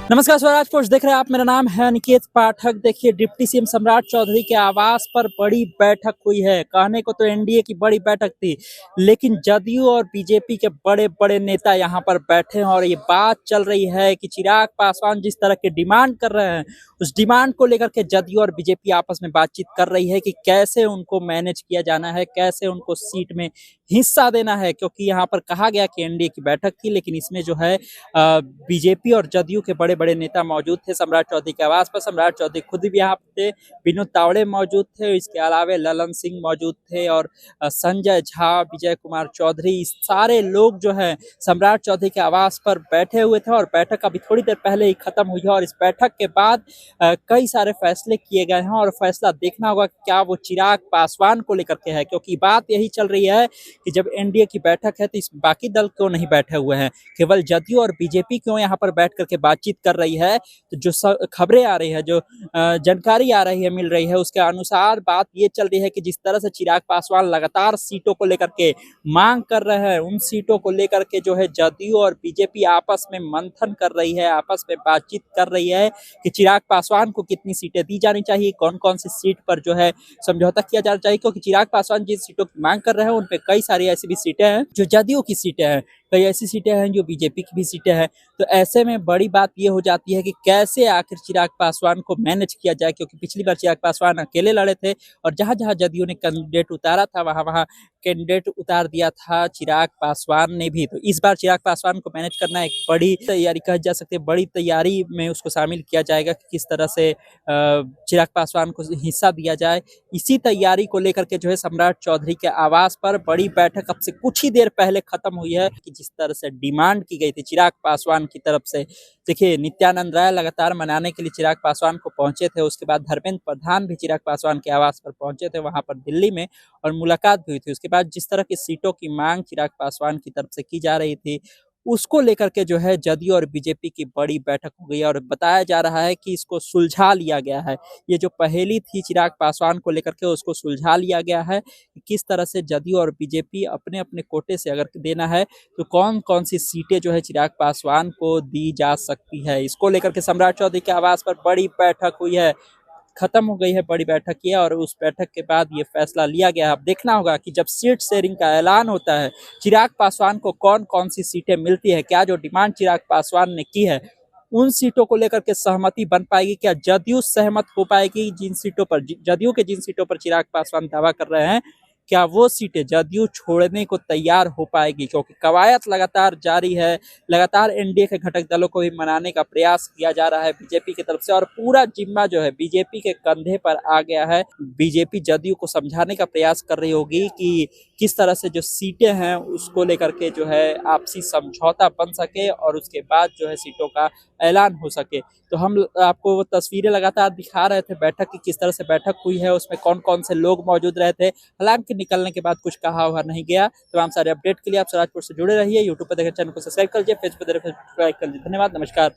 नमस्कार स्वराज पोस्ट देख रहे हैं आप। मेरा नाम है अनिकेत पाठक। देखिए, डिप्टी सीएम सम्राट चौधरी के आवास पर बड़ी बैठक हुई है। कहने को तो एनडीए की बड़ी बैठक थी, लेकिन जदयू और बीजेपी के बड़े बड़े नेता यहां पर बैठे हैं और ये बात चल रही है कि चिराग पासवान जिस तरह के डिमांड कर रहे हैं, उस डिमांड को लेकर के जदयू और बीजेपी आपस में बातचीत कर रही है कि कैसे उनको मैनेज किया जाना है, कैसे उनको सीट में हिस्सा देना है। क्योंकि यहाँ पर कहा गया कि एनडीए की बैठक थी, लेकिन इसमें जो है बीजेपी और जदयू के बड़े बड़े नेता मौजूद थे सम्राट चौधरी के आवास पर। सम्राट चौधरी खुद भी यहाँ थे, विनोद तावड़े मौजूद थे, इसके अलावा ललन सिंह मौजूद थे और संजय झा, विजय कुमार चौधरी, सारे लोग जो है सम्राट चौधरी के आवास पर बैठे हुए थे। और बैठक अभी थोड़ी देर पहले ही खत्म हुई है और इस बैठक के बाद कई सारे फैसले किए गए हैं और फैसला देखना होगा कि क्या वो चिराग पासवान को लेकर के है। क्योंकि बात यही चल रही है कि जब एनडीए की बैठक है तो इस बाकी दल क्यों नहीं बैठे हुए हैं, केवल जदयू और बीजेपी क्यों यहाँ पर बैठ करके बातचीत कर रही है। तो जो खबरें आ रही है, जो जानकारी आ रही है, मिल रही है, उसके अनुसार बात ये चल रही है कि जिस तरह से चिराग पासवान लगातार सीटों को लेकर के मांग कर रहे हैं, उन सीटों को लेकर के जो है जदयू और बीजेपी आपस में मंथन कर रही है, आपस में बातचीत कर रही है कि चिराग पासवान को कितनी सीटें दी जानी चाहिए, कौन कौन सी सीट पर जो है समझौता किया जाना चाहिए। क्योंकि चिराग पासवान जिन सीटों की मांग कर रहे हैं उन पे कई सारी ऐसी भी सीटें हैं जो जदयू की सीटें हैं, कई ऐसी सीटें हैं जो बीजेपी की भी सीटें हैं। तो ऐसे में बड़ी बात ये हो जाती है कि कैसे आखिर चिराग पासवान को मैनेज किया जाए। क्योंकि पिछली बार चिराग पासवान अकेले लड़े थे और जहां जहां जदयू ने कैंडिडेट उतारा था वहां वहां कैंडिडेट उतार दिया था चिराग पासवान ने भी। तो इस बार चिराग पासवान को मैनेज करना एक बड़ी तैयारी कह जा सकती है, बड़ी तैयारी में उसको शामिल किया जाएगा कि किस तरह से चिराग पासवान को हिस्सा दिया जाए। इसी तैयारी को लेकर के जो है सम्राट चौधरी के आवास पर बड़ी बैठक अब से कुछ ही देर पहले खत्म हुई है कि जिस तरह से डिमांड की गई थी चिराग पासवान की तरफ से। देखिए, नित्यानंद राय लगातार मनाने के लिए चिराग पासवान को पहुंचे थे, उसके बाद धर्मेंद्र प्रधान भी चिराग पासवान के आवास पर पहुंचे थे वहां पर दिल्ली में और मुलाकात भी हुई थी। उसके बाद जिस तरह की सीटों की मांग चिराग पासवान की तरफ से की जा रही थी, उसको लेकर के जो है जदयू और बीजेपी की बड़ी बैठक हो गई और बताया जा रहा है कि इसको सुलझा लिया गया है। ये जो पहेली थी चिराग पासवान को लेकर के, उसको सुलझा लिया गया है कि किस तरह से जदयू और बीजेपी अपने अपने कोटे से अगर देना है तो कौन कौन सी सीटें जो है चिराग पासवान को दी जा सकती है। इसको लेकर के सम्राट चौधरी के आवास पर बड़ी बैठक हुई है, खत्म हो गई है बड़ी बैठक की और उस बैठक के बाद ये फैसला लिया गया है। अब देखना होगा कि जब सीट शेयरिंग का ऐलान होता है, चिराग पासवान को कौन कौन सी सीटें मिलती है, क्या जो डिमांड चिराग पासवान ने की है उन सीटों को लेकर के सहमति बन पाएगी, क्या जदयू सहमत हो पाएगी जिन सीटों पर जदयू के जिन सीटों पर चिराग पासवान दावा कर रहे हैं, क्या वो सीटें जदयू छोड़ने को तैयार हो पाएगी। क्योंकि कवायद लगातार जारी है, लगातार एनडीए के घटक दलों को भी मनाने का प्रयास किया जा रहा है बीजेपी की तरफ से और पूरा जिम्मा जो है बीजेपी के कंधे पर आ गया है। बीजेपी जदयू को समझाने का प्रयास कर रही होगी कि किस तरह से जो सीटें हैं उसको लेकर के जो है आपसी समझौता बन सके और उसके बाद जो है सीटों का ऐलान हो सके। तो हम आपको वो तस्वीरें लगातार दिखा रहे थे बैठक की, किस तरह से बैठक हुई है, उसमें कौन कौन से लोग मौजूद रहे थे। हालांकि निकलने के बाद कुछ कहा हुआ नहीं गया। तमाम सारे अपडेट के लिए आप स्वराजपुर से जुड़े रहिए। यूट्यूब पर देखें चैनल को सब्सक्राइब कर लीजिए, फेसबुक पर देखें सब्सक्राइब कर लीजिए। धन्यवाद, नमस्कार।